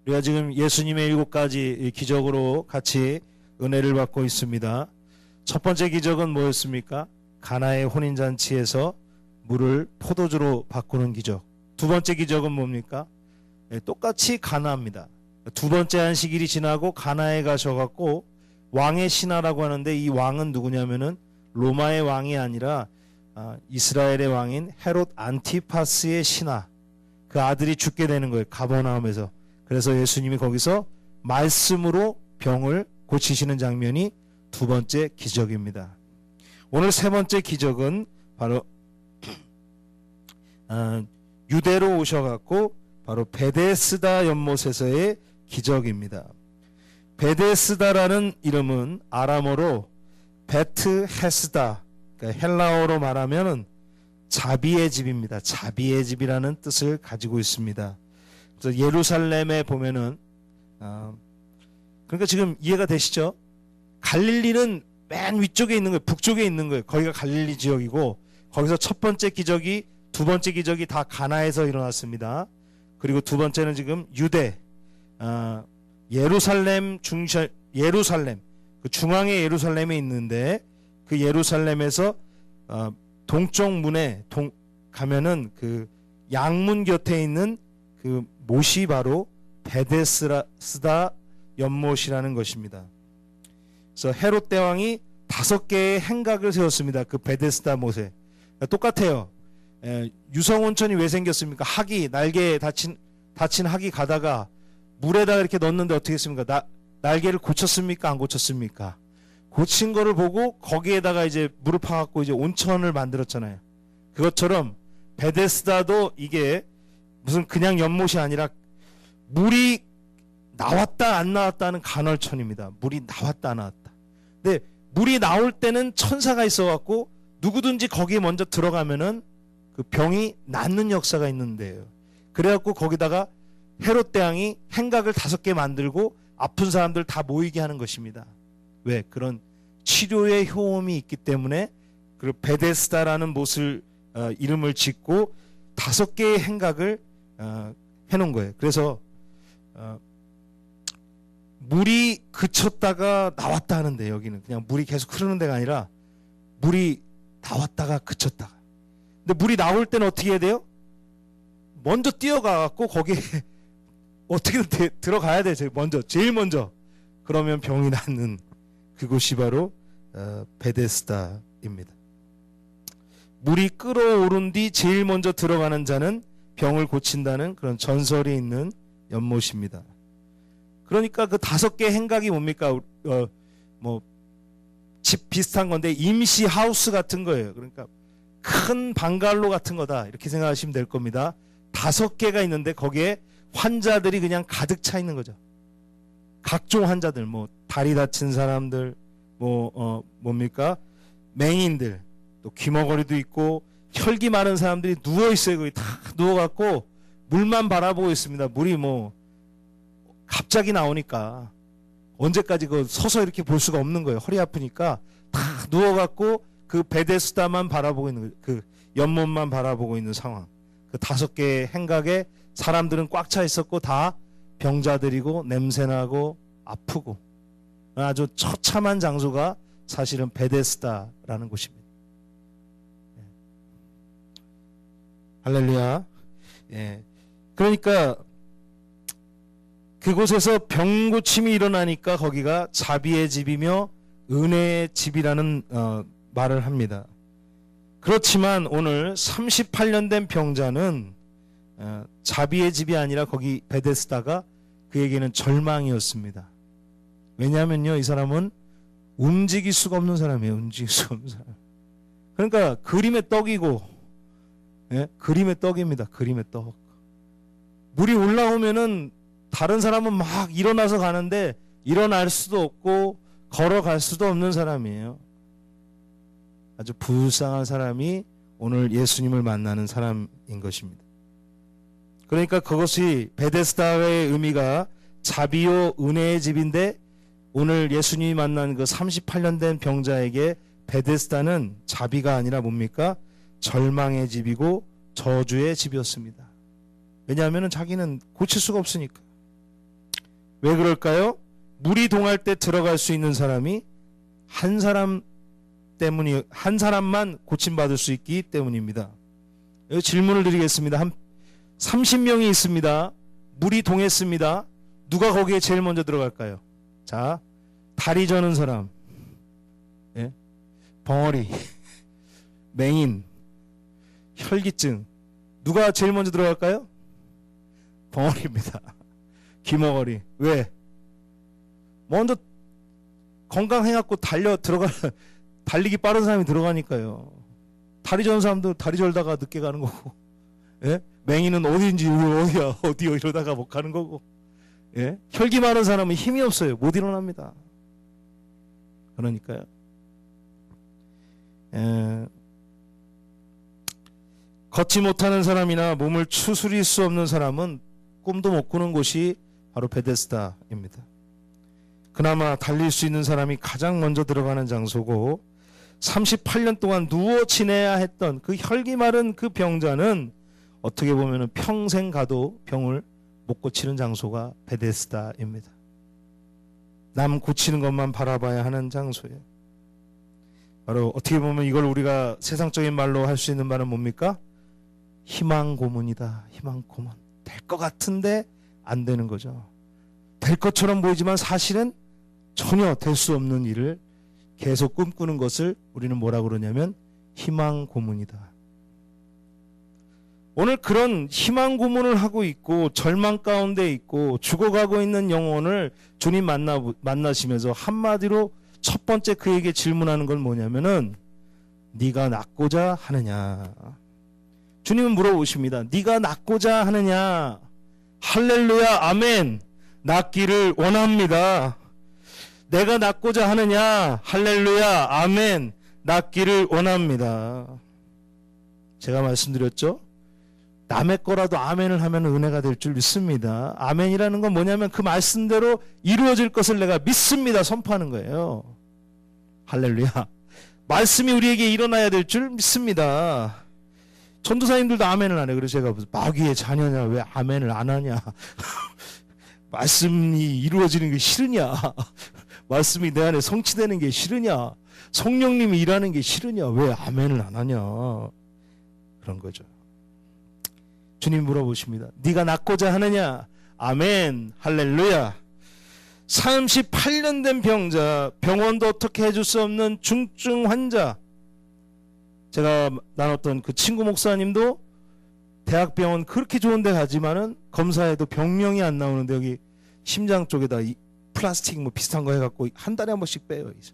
우리가 지금 예수님의 7가지 기적으로 같이 은혜를 받고 있습니다. 첫 번째 기적은 뭐였습니까? 가나의 혼인잔치에서 물을 포도주로 바꾸는 기적. 두 번째 기적은 뭡니까? 똑같이 가나입니다. 두 번째 안식일이 지나고 가나에 가셔갖고 왕의 신하라고 하는데, 이 왕은 누구냐면은 로마의 왕이 아니라 이스라엘의 왕인 헤롯 안티파스의 신하, 그 아들이 죽게 되는 거예요, 가버나움에서. 그래서 예수님이 거기서 말씀으로 병을 고치시는 장면이 두 번째 기적입니다. 오늘 세 번째 기적은 바로 유대로 오셔갖고 바로 베데스다 연못에서의 기적입니다. 베데스다라는 이름은 아람어로 베트헤스다, 그러니까 헬라어로 말하면 자비의 집입니다. 자비의 집이라는 뜻을 가지고 있습니다. 그래서 예루살렘에 보면은 그러니까 지금 이해가 되시죠? 갈릴리는 맨 위쪽에 있는 거예요. 북쪽에 있는 거예요. 거기가 갈릴리 지역이고, 거기서 첫 번째 기적이, 두 번째 기적이 다 가나에서 일어났습니다. 그리고 두 번째는 지금 유대, 예루살렘 그 중앙의 예루살렘에 있는데, 그 예루살렘에서 동쪽 문에 가면은 그 양문 곁에 있는 그 못이 바로 베데스다 연못이라는 것입니다. 그래서 헤롯 대왕이 5개의 행각을 세웠습니다. 그 베데스다 못에. 똑같아요. 유성온천이 왜 생겼습니까? 학이, 날개에 다친 학이 가다가 물에다가 이렇게 넣었는데 어떻게 했습니까? 날개를 고쳤습니까? 안 고쳤습니까? 고친 거를 보고 거기에다가 이제 물을 파갖고 이제 온천을 만들었잖아요. 그것처럼 베데스다도 이게 무슨 그냥 연못이 아니라 물이 나왔다 안 나왔다는 간헐천입니다. 물이 나왔다 안 나왔다. 근데 물이 나올 때는 천사가 있어갖고 누구든지 거기에 먼저 들어가면은 그 병이 낫는 역사가 있는데요. 그래갖고 거기다가 헤롯 대왕이 행각을 5개 만들고 아픈 사람들 다 모이게 하는 것입니다. 왜? 그런 치료의 효험이 있기 때문에 그 베데스다라는 못을 이름을 짓고 5개의 행각을 해놓은 거예요. 그래서 물이 그쳤다가 나왔다 하는데, 여기는 그냥 물이 계속 흐르는 데가 아니라 물이 나왔다가 그쳤다가. 근데 물이 나올 때는 어떻게 해야 돼요? 먼저 뛰어가갖고 거기에 어떻게든 들어가야 돼. 제일 먼저. 그러면 병이 낫는 그곳이 바로 베데스다입니다. 물이 끓어오른 뒤 제일 먼저 들어가는 자는 병을 고친다는 그런 전설이 있는 연못입니다. 그러니까 그 5개 행각이 뭡니까? 집 비슷한 건데 임시 하우스 같은 거예요. 그러니까 큰 방갈로 같은 거다, 이렇게 생각하시면 될 겁니다. 5개가 있는데 거기에 환자들이 그냥 가득 차 있는 거죠. 각종 환자들, 다리 다친 사람들, 맹인들, 또 귀머거리도 있고 혈기 많은 사람들이 누워 있어요. 거기 다 누워갖고 물만 바라보고 있습니다. 물이 갑자기 나오니까 언제까지 서서 이렇게 볼 수가 없는 거예요. 허리 아프니까 다 누워갖고 그 베데스다만 바라보고 있는 거예요. 그 연못만 바라보고 있는 상황. 그 5개의 행각에 사람들은 꽉 차 있었고 다 병자들이고 냄새나고 아프고 아주 처참한 장소가 사실은 베데스다라는 곳입니다. 할렐루야. 그러니까 그곳에서 병고침이 일어나니까 거기가 자비의 집이며 은혜의 집이라는 말을 합니다. 그렇지만 오늘 38년 된 병자는 자비의 집이 아니라 거기 베데스다가 그에게는 절망이었습니다. 왜냐하면요, 이 사람은 움직일 수가 없는 사람이에요. 움직일 수가 없는 사람. 그러니까 그림의 떡이고, 그림의 떡입니다. 그림의 떡. 물이 올라오면은 다른 사람은 막 일어나서 가는데 일어날 수도 없고 걸어갈 수도 없는 사람이에요. 아주 불쌍한 사람이 오늘 예수님을 만나는 사람인 것입니다. 그러니까 그것이 베데스다의 의미가 자비요 은혜의 집인데, 오늘 예수님이 만난 그 38년 된 병자에게 베데스다는 자비가 아니라 뭡니까? 절망의 집이고 저주의 집이었습니다. 왜냐하면 자기는 고칠 수가 없으니까. 왜 그럴까요? 물이 동할 때 들어갈 수 있는 사람이 한 사람만 고침받을 수 있기 때문입니다. 질문을 드리겠습니다. 한 30명이 있습니다. 물이 동했습니다. 누가 거기에 제일 먼저 들어갈까요? 자, 다리 저는 사람, 예? 벙어리, 맹인, 혈기증, 누가 제일 먼저 들어갈까요? 벙어리입니다. 귀머거리. 왜? 먼저 건강해갖고 달리기 빠른 사람이 들어가니까요. 다리 저는 사람도 다리 절다가 늦게 가는 거고, 예? 맹인은 어디인지 어디요 이러다가 못 가는 거고, 예? 혈기 많은 사람은 힘이 없어요. 못 일어납니다. 그러니까요. 걷지 못하는 사람이나 몸을 추스릴 수 없는 사람은 꿈도 못 꾸는 곳이 바로 베데스다입니다. 그나마 달릴 수 있는 사람이 가장 먼저 들어가는 장소고, 38년 동안 누워 지내야 했던 그 혈기 마른 그 병자는 어떻게 보면 평생 가도 병을 못 고치는 장소가 베데스다입니다. 남 고치는 것만 바라봐야 하는 장소예요. 바로 어떻게 보면 이걸 우리가 세상적인 말로 할 수 있는 말은 뭡니까? 희망 고문이다. 희망 고문. 될 것 같은데 안 되는 거죠. 될 것처럼 보이지만 사실은 전혀 될 수 없는 일을 계속 꿈꾸는 것을 우리는 뭐라고 그러냐면 희망 고문이다. 오늘 그런 희망 고문을 하고 있고 절망 가운데 있고 죽어가고 있는 영혼을 주님 만나시면서 한마디로 첫 번째 그에게 질문하는 건 뭐냐면은 네가 낫고자 하느냐. 주님은 물어보십니다. 네가 낫고자 하느냐. 할렐루야 아멘. 낫기를 원합니다. 내가 낫고자 하느냐. 할렐루야 아멘. 낫기를 원합니다. 제가 말씀드렸죠. 남의 거라도 아멘을 하면 은혜가 될 줄 믿습니다. 아멘이라는 건 뭐냐면 그 말씀대로 이루어질 것을 내가 믿습니다. 선포하는 거예요. 할렐루야. 말씀이 우리에게 일어나야 될 줄 믿습니다. 전도사님들도 아멘을 안 해요. 그래서 제가 마귀의 자녀냐 왜 아멘을 안 하냐. 말씀이 이루어지는 게 싫으냐. 말씀이 내 안에 성취되는 게 싫으냐. 성령님이 일하는 게 싫으냐. 왜 아멘을 안 하냐. 그런 거죠. 주님 물어보십니다. 네가 낫고자 하느냐? 아멘. 할렐루야. 38년 된 병자, 병원도 어떻게 해줄 수 없는 중증 환자. 제가 나눴던 그 친구 목사님도 대학병원 그렇게 좋은 데 가지만은 검사해도 병명이 안 나오는데 여기 심장 쪽에다 플라스틱 뭐 비슷한 거 해갖고 한 달에 한 번씩 빼요. 이제.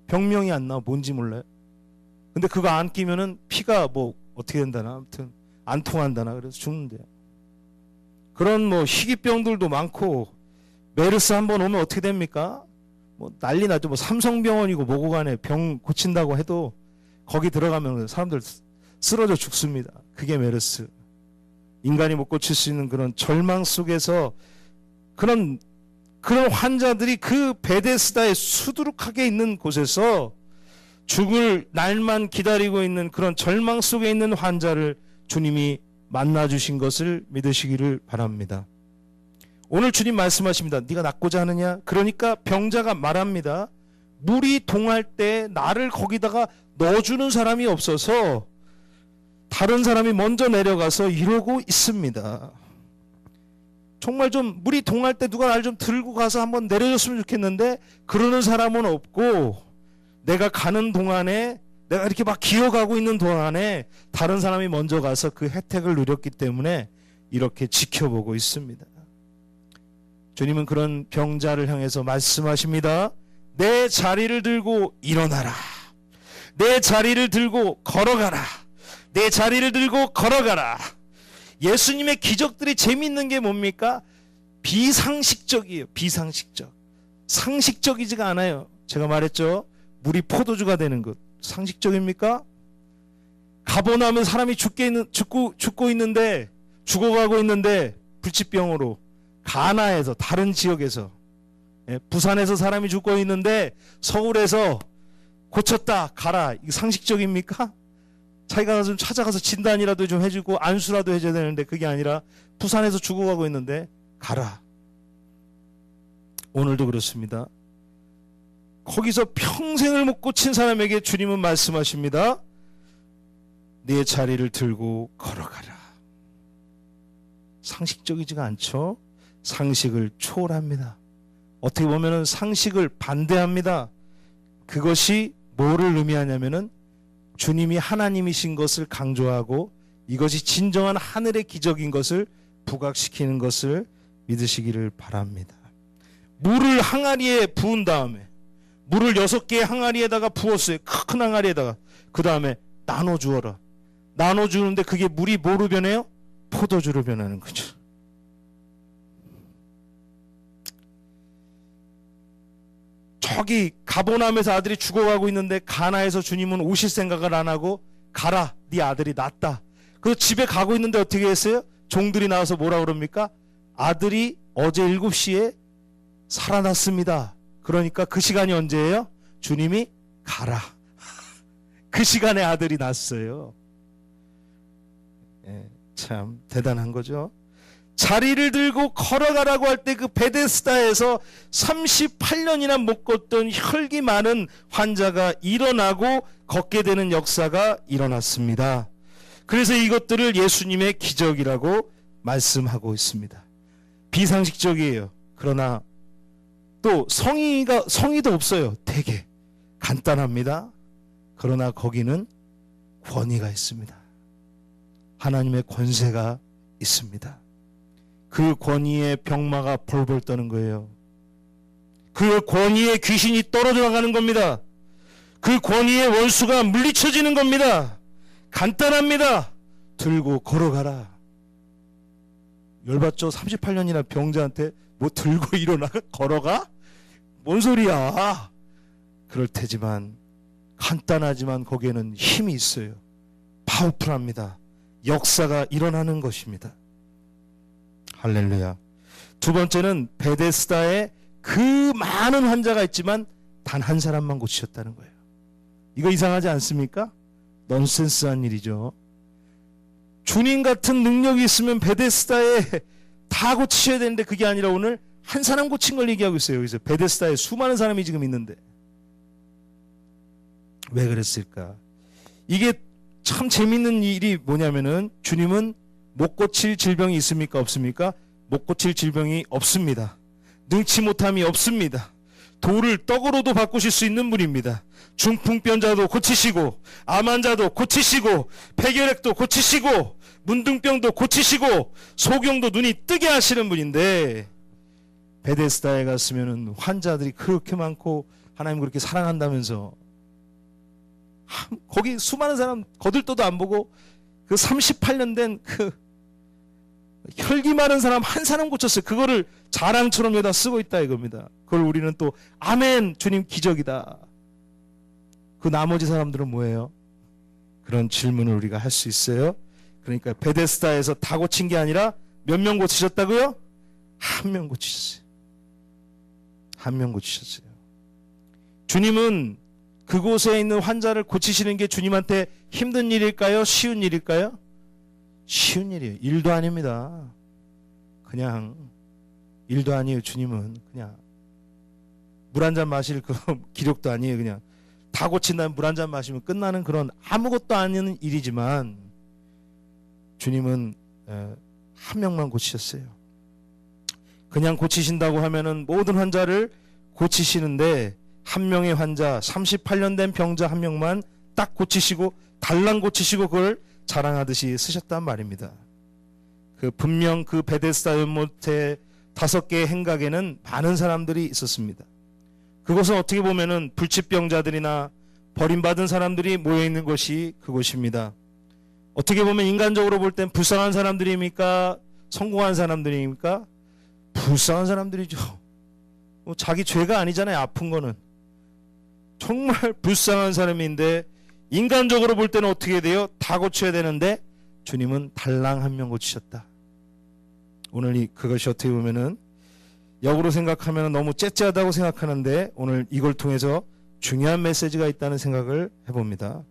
병명이 안 나와. 뭔지 몰라요. 근데 그거 안 끼면은 피가 뭐 어떻게 된다나 아무튼 안 통한다나 그래서 죽는데요. 그런 뭐 희귀병들도 많고 메르스 한번 오면 어떻게 됩니까? 뭐 난리 나죠. 뭐 삼성병원이고 뭐고 간에 병 고친다고 해도 거기 들어가면 사람들 쓰러져 죽습니다. 그게 메르스. 인간이 못 고칠 수 있는 그런 절망 속에서 그런 환자들이 그 베데스다에 수두룩하게 있는 곳에서 죽을 날만 기다리고 있는 그런 절망 속에 있는 환자를 주님이 만나주신 것을 믿으시기를 바랍니다. 오늘 주님 말씀하십니다. 네가 낫고자 하느냐? 그러니까 병자가 말합니다. 물이 동할 때 나를 거기다가 넣어주는 사람이 없어서 다른 사람이 먼저 내려가서 이러고 있습니다. 정말 좀 물이 동할 때 누가 날 좀 들고 가서 한번 내려줬으면 좋겠는데 그러는 사람은 없고 내가 가는 동안에 내가 이렇게 막 기어가고 있는 동안에 다른 사람이 먼저 가서 그 혜택을 누렸기 때문에 이렇게 지켜보고 있습니다. 주님은 그런 병자를 향해서 말씀하십니다. 내 자리를 들고 일어나라. 내 자리를 들고 걸어가라. 내 자리를 들고 걸어가라. 예수님의 기적들이 재미있는 게 뭡니까? 비상식적이에요. 비상식적. 상식적이지가 않아요. 제가 말했죠. 물이 포도주가 되는 것. 상식적입니까? 가보나면 사람이 죽고 있는데 죽어가고 있는데 불치병으로 가나에서 다른 지역에서 부산에서 사람이 죽고 있는데 서울에서 고쳤다 가라. 이거 상식적입니까? 자기가 좀 찾아가서 진단이라도 좀 해주고 안수라도 해줘야 되는데 그게 아니라 부산에서 죽어가고 있는데 가라. 오늘도 그렇습니다. 거기서 평생을 못 고친 사람에게 주님은 말씀하십니다. 네 자리를 들고 걸어가라. 상식적이지가 않죠. 상식을 초월합니다. 어떻게 보면 상식을 반대합니다. 그것이 뭐를 의미하냐면은 주님이 하나님이신 것을 강조하고 이것이 진정한 하늘의 기적인 것을 부각시키는 것을 믿으시기를 바랍니다. 물을 항아리에 부은 다음에 물을 6개의 항아리에다가 부었어요. 큰 항아리에다가. 그 다음에 나눠주어라. 나눠주는데 그게 물이 뭐로 변해요? 포도주로 변하는 거죠. 저기 가보남에서 아들이 죽어가고 있는데 가나에서 주님은 오실 생각을 안 하고 가라, 네 아들이 낫다. 그래서 집에 가고 있는데 어떻게 했어요? 종들이 나와서 뭐라 그럽니까? 아들이 어제 7시에 살아났습니다. 그러니까 그 시간이 언제예요? 주님이 가라. 그 시간에 아들이 났어요. 참 대단한 거죠. 자리를 들고 걸어가라고 할 때 그 베데스다에서 38년이나 못 걷던 혈기 많은 환자가 일어나고 걷게 되는 역사가 일어났습니다. 그래서 이것들을 예수님의 기적이라고 말씀하고 있습니다. 비상식적이에요. 그러나 또 성의도 없어요. 되게 간단합니다. 그러나 거기는 권위가 있습니다. 하나님의 권세가 있습니다. 그 권위의 병마가 벌벌 떠는 거예요. 그 권위의 귀신이 떨어져 나가는 겁니다. 그 권위의 원수가 물리쳐지는 겁니다. 간단합니다. 들고 걸어가라. 열받죠? 38년이나 병자한테 뭐 들고 일어나 걸어가? 뭔 소리야? 그럴 테지만 간단하지만 거기에는 힘이 있어요. 파워풀합니다. 역사가 일어나는 것입니다. 할렐루야. 두 번째는 베데스다에 그 많은 환자가 있지만 단 한 사람만 고치셨다는 거예요. 이거 이상하지 않습니까? 넌센스한 일이죠. 주님 같은 능력이 있으면 베데스다에 다 고치셔야 되는데 그게 아니라 오늘 한 사람 고친 걸 얘기하고 있어요. 여기서 베데스다에 수많은 사람이 지금 있는데 왜 그랬을까? 이게 참 재밌는 일이 뭐냐면은 주님은 못 고칠 질병이 있습니까? 없습니까? 못 고칠 질병이 없습니다. 능치 못함이 없습니다. 돌을 떡으로도 바꾸실 수 있는 분입니다. 중풍병자도 고치시고 암 환자도 고치시고 폐결핵도 고치시고 문둥병도 고치시고 소경도 눈이 뜨게 하시는 분인데 베데스다에 갔으면은 환자들이 그렇게 많고 하나님 그렇게 사랑한다면서 거기 수많은 사람 거들떠도 안 보고 그 38년 된 그 혈기 많은 사람 한 사람 고쳤어요. 그거를 자랑처럼 여기다 쓰고 있다 이겁니다. 그걸 우리는 또 아멘 주님 기적이다. 그 나머지 사람들은 뭐예요? 그런 질문을 우리가 할 수 있어요. 그러니까 베데스다에서 다 고친 게 아니라 몇 명 고치셨다고요? 한 명 고치셨어요. 한 명 고치셨어요. 주님은 그곳에 있는 환자를 고치시는 게 주님한테 힘든 일일까요? 쉬운 일일까요? 쉬운 일이에요. 일도 아닙니다. 그냥 일도 아니에요. 주님은 그냥 물 한 잔 마실 그 기력도 아니에요. 그냥 다 고친 다음에 물 한 잔 마시면 끝나는 그런 아무것도 아닌 일이지만 주님은 한 명만 고치셨어요. 그냥 고치신다고 하면은 모든 환자를 고치시는데 한 명의 환자 38년 된 병자 한 명만 딱 고치시고 달랑 고치시고 그걸 자랑하듯이 쓰셨단 말입니다. 그 분명 그 베데스다 연못의 5개의 행각에는 많은 사람들이 있었습니다. 그것은 어떻게 보면은 불치병자들이나 버림받은 사람들이 모여있는 곳이 그곳입니다. 어떻게 보면 인간적으로 볼 땐 불쌍한 사람들입니까? 성공한 사람들입니까? 불쌍한 사람들이죠. 자기 죄가 아니잖아요. 아픈 거는. 정말 불쌍한 사람인데 인간적으로 볼 때는 어떻게 돼요? 다 고쳐야 되는데 주님은 달랑 한 명 고치셨다. 오늘 그것이 어떻게 보면은 역으로 생각하면 너무 째째하다고 생각하는데 오늘 이걸 통해서 중요한 메시지가 있다는 생각을 해봅니다.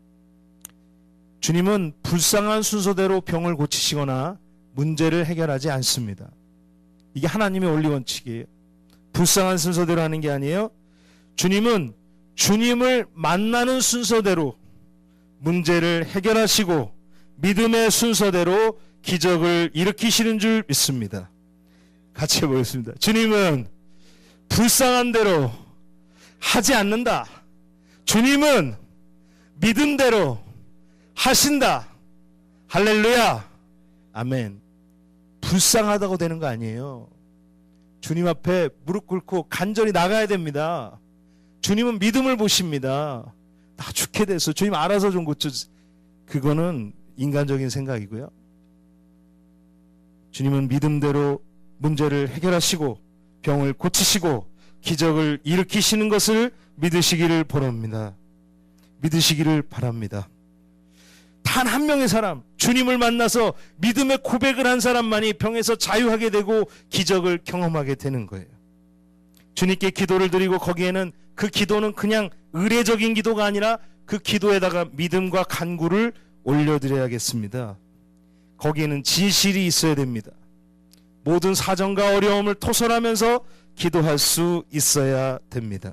주님은 불쌍한 순서대로 병을 고치시거나 문제를 해결하지 않습니다. 이게 하나님의 원리 원칙이에요. 불쌍한 순서대로 하는 게 아니에요. 주님은 주님을 만나는 순서대로 문제를 해결하시고 믿음의 순서대로 기적을 일으키시는 줄 믿습니다. 같이 해보겠습니다. 주님은 불쌍한 대로 하지 않는다. 주님은 믿음대로 하신다. 할렐루야. 아멘. 불쌍하다고 되는 거 아니에요. 주님 앞에 무릎 꿇고 간절히 나가야 됩니다. 주님은 믿음을 보십니다. 나 죽게 돼서 주님 알아서 좀 고쳐. 그거는 인간적인 생각이고요. 주님은 믿음대로 문제를 해결하시고 병을 고치시고 기적을 일으키시는 것을 믿으시기를 바랍니다. 믿으시기를 바랍니다. 단 한 명의 사람, 주님을 만나서 믿음의 고백을 한 사람만이 병에서 자유하게 되고 기적을 경험하게 되는 거예요. 주님께 기도를 드리고 거기에는 그 기도는 그냥 의례적인 기도가 아니라 그 기도에다가 믿음과 간구를 올려드려야겠습니다. 거기에는 진실이 있어야 됩니다. 모든 사정과 어려움을 토설하면서 기도할 수 있어야 됩니다.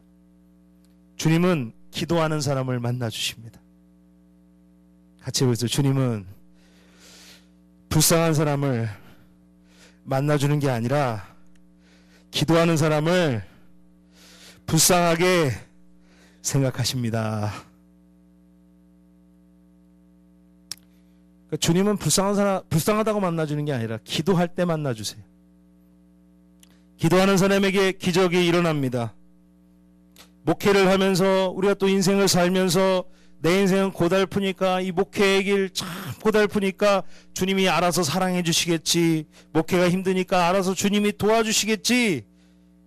주님은 기도하는 사람을 만나주십니다. 같이 해보세요. 주님은 불쌍한 사람을 만나주는 게 아니라 기도하는 사람을 불쌍하게 생각하십니다. 그러니까 주님은 불쌍하다고 만나주는 게 아니라 기도할 때 만나주세요. 기도하는 사람에게 기적이 일어납니다. 목회를 하면서 우리가 또 인생을 살면서 내 인생은 고달프니까 이 목회의 길 참 고달프니까 주님이 알아서 사랑해 주시겠지. 목회가 힘드니까 알아서 주님이 도와주시겠지.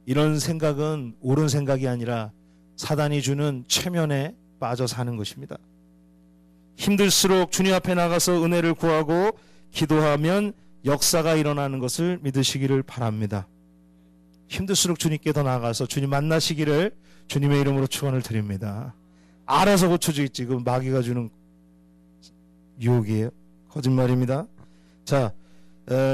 이런 생각은 옳은 생각이 아니라 사단이 주는 최면에 빠져 사는 것입니다. 힘들수록 주님 앞에 나가서 은혜를 구하고 기도하면 역사가 일어나는 것을 믿으시기를 바랍니다. 힘들수록 주님께 더 나아가서 주님 만나시기를 주님의 이름으로 축원을 드립니다. 알아서 고쳐주겠지. 그 마귀가 주는 유혹이에요. 거짓말입니다. 자,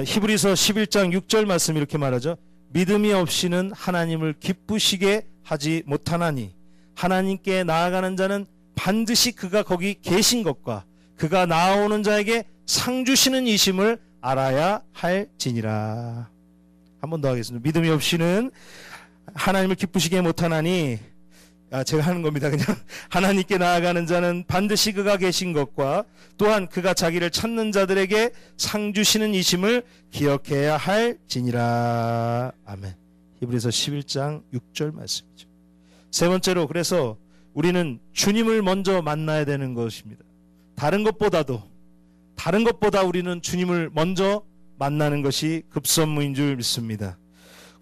히브리서 11장 6절 말씀 이렇게 말하죠. 믿음이 없이는 하나님을 기쁘시게 하지 못하나니 하나님께 나아가는 자는 반드시 그가 거기 계신 것과 그가 나아오는 자에게 상 주시는 이심을 알아야 할지니라. 한 번 더 하겠습니다. 믿음이 없이는 하나님을 기쁘시게 못하나니 제가 하는 겁니다. 그냥 하나님께 나아가는 자는 반드시 그가 계신 것과 또한 그가 자기를 찾는 자들에게 상 주시는 이심을 기억해야 할지니라. 아멘. 히브리서 11장 6절 말씀이죠. 세 번째로 그래서 우리는 주님을 먼저 만나야 되는 것입니다. 다른 것보다 우리는 주님을 먼저 만나는 것이 급선무인 줄 믿습니다.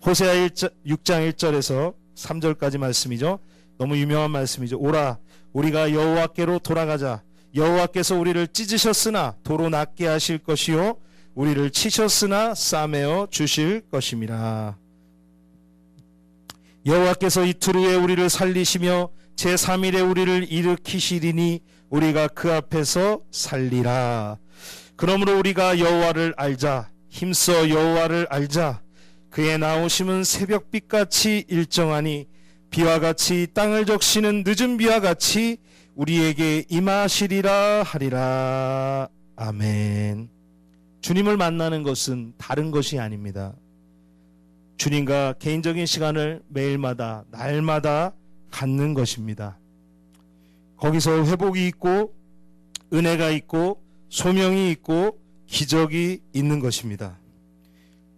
호세아 6장 1절에서 3절까지 말씀이죠. 너무 유명한 말씀이죠. 오라 우리가 여호와께로 돌아가자. 여호와께서 우리를 찢으셨으나 도로 낫게 하실 것이요 우리를 치셨으나 싸매어 주실 것임이라. 여호와께서 이틀 후에 우리를 살리시며 제3일에 우리를 일으키시리니 우리가 그 앞에서 살리라. 그러므로 우리가 여호와를 알자. 힘써 여호와를 알자. 그의 나오심은 새벽빛같이 일정하니 비와 같이 땅을 적시는 늦은 비와 같이 우리에게 임하시리라 하리라. 아멘. 주님을 만나는 것은 다른 것이 아닙니다. 주님과 개인적인 시간을 매일마다 날마다 갖는 것입니다. 거기서 회복이 있고 은혜가 있고 소명이 있고 기적이 있는 것입니다.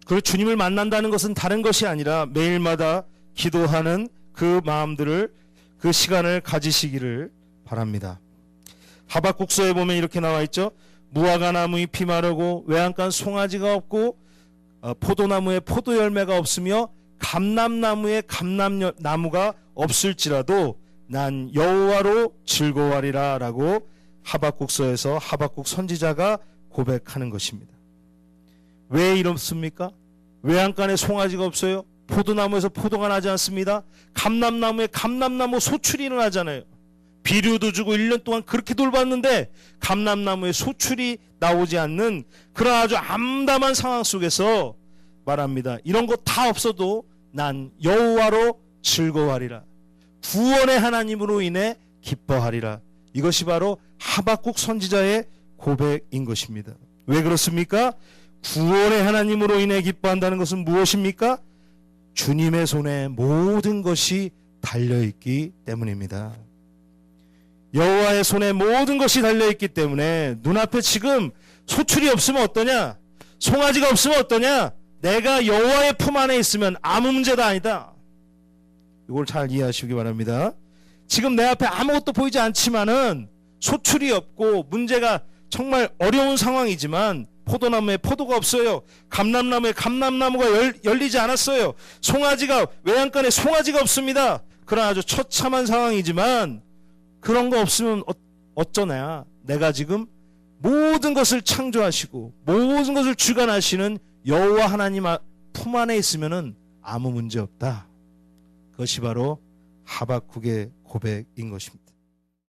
그리고 주님을 만난다는 것은 다른 것이 아니라 매일마다 기도하는 그 마음들을 그 시간을 가지시기를 바랍니다. 하박국서에 보면 이렇게 나와 있죠. 무화과 나무 잎이 마르고 외양간 송아지가 없고 포도나무에 포도 열매가 없으며 감람나무에 감람나무가 없을지라도 난 여호와로 즐거워하리라 라고 하박국서에서 하박국 선지자가 고백하는 것입니다. 왜 이렇습니까? 외양간에 송아지가 없어요. 포도나무에서 포도가 나지 않습니다. 감람나무에 감람나무 소출이 일어나잖아요. 비료도 주고 1년 동안 그렇게 돌봤는데 감람나무에 소출이 나오지 않는 그런 아주 암담한 상황 속에서 말합니다. 이런 거 다 없어도 난 여호와로 즐거워하리라. 구원의 하나님으로 인해 기뻐하리라. 이것이 바로 하박국 선지자의 고백인 것입니다. 왜 그렇습니까? 구원의 하나님으로 인해 기뻐한다는 것은 무엇입니까? 주님의 손에 모든 것이 달려있기 때문입니다. 여호와의 손에 모든 것이 달려있기 때문에 눈앞에 지금 소출이 없으면 어떠냐? 송아지가 없으면 어떠냐? 내가 여호와의 품 안에 있으면 아무 문제도 아니다. 이걸 잘 이해하시기 바랍니다. 지금 내 앞에 아무것도 보이지 않지만은 소출이 없고 문제가 정말 어려운 상황이지만 포도나무에 포도가 없어요. 감람나무에 감람나무가 열리지 않았어요. 송아지가 외양간에 송아지가 없습니다. 그런 아주 처참한 상황이지만 그런 거 없으면 어쩌냐? 내가 지금 모든 것을 창조하시고 모든 것을 주관하시는 여호와 하나님 품 안에 있으면은 아무 문제 없다. 그것이 바로 하박국의 고백인 것입니다.